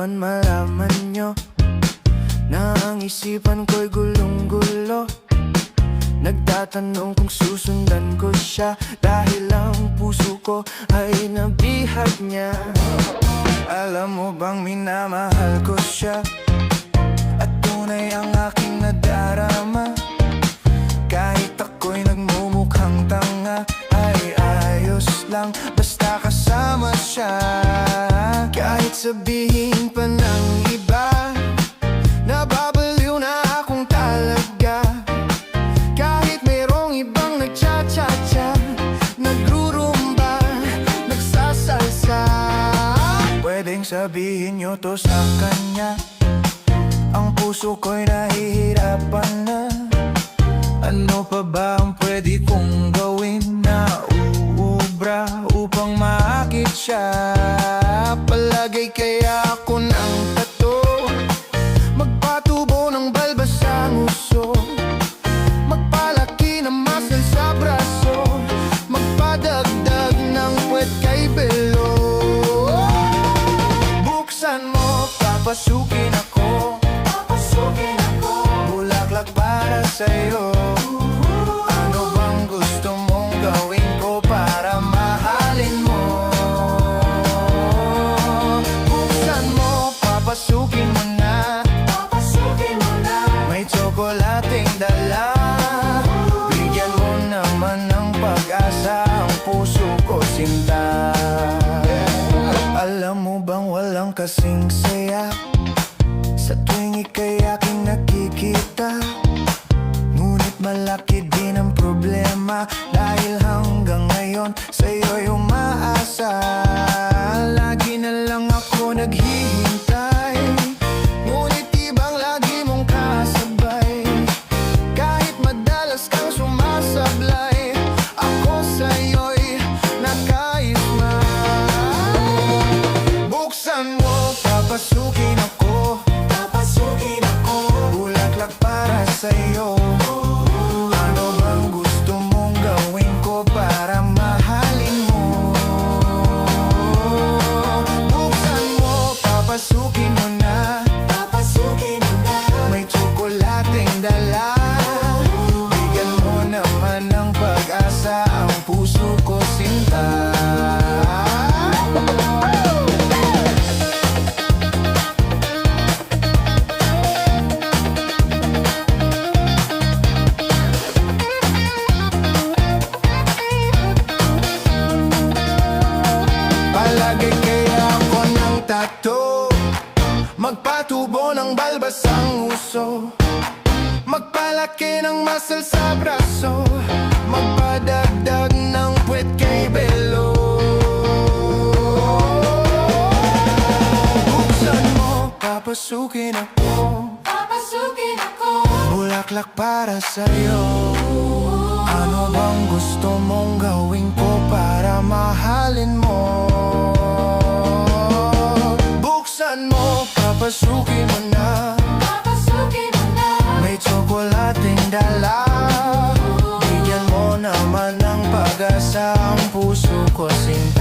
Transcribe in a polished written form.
naman malaman nyo na ang isipan ko'y gulong-gulo. Nagtatanong kung susundan ko siya dahil ang puso ko ay nabihag niya. Alam mo bang minamahal ko siya at tunay ang aking nadarama. Kahit ako'y nagmumukhang tanga ay ayos lang basta kasama siya. Kahit sabihin pa ng iba nababaliw na akong talaga. Kahit mayroong ibang nagcha-cha-cha, nagrurumba, nagsasalsa, pwedeng sabihin nyo to sa kanya. Ang puso ko'y nahihirapan na. Ano pa ba ang pwede kong gawin na uubra upang maakit siya? Palagay kaya ako ng tato, magpatubo ng balbas sa nguso, magpalaki ng muscle sa braso, magpadagdag ng puwet kay belo. Buksan mo, papasukin ako, bulaklak para sa'yo. Ano bang gusto mong gawin ko para mahalin mo? Buksan mo, papasukin mo na, may tsokolating dala. Bigyan mo naman ng pag-asa ang puso ko, sinta. Alam mo bang walang kasing saya sa tuwing ika'y aking nakikita? Ngunit malaki din ang problema dahil hanggang ngayon sa'yo'y umaasa. Lagi na lang ako naghihintay, ngunit ibang lagi mong kasabay. Kahit madalas kang sumasablay, ako sa'yo'y nakaisma. Buksan mo, papasukin ako, bulaklak para sa'yo. Ano bang gusto mong gawin ko para mahalin mo? Buksan mo, papasukin mo na, may tsokolating dala. Bigyan mo naman ng pag-asa ang puso ko, sinta. Palagay kaya ako ng tato, magpatubo ng balbas ang uso, magpalaki ng muscle sa braso, magpadagdag ng puwet kay belo. Buksan mo, papasukin ako, bulaklak para sa'yo. Ano bang gusto mong gawin ko para mahalin mo? Buksan mo, papasukin mo na, may tsokolating dala. Bigyan mo naman ng pag-asa ang puso ko, sinta.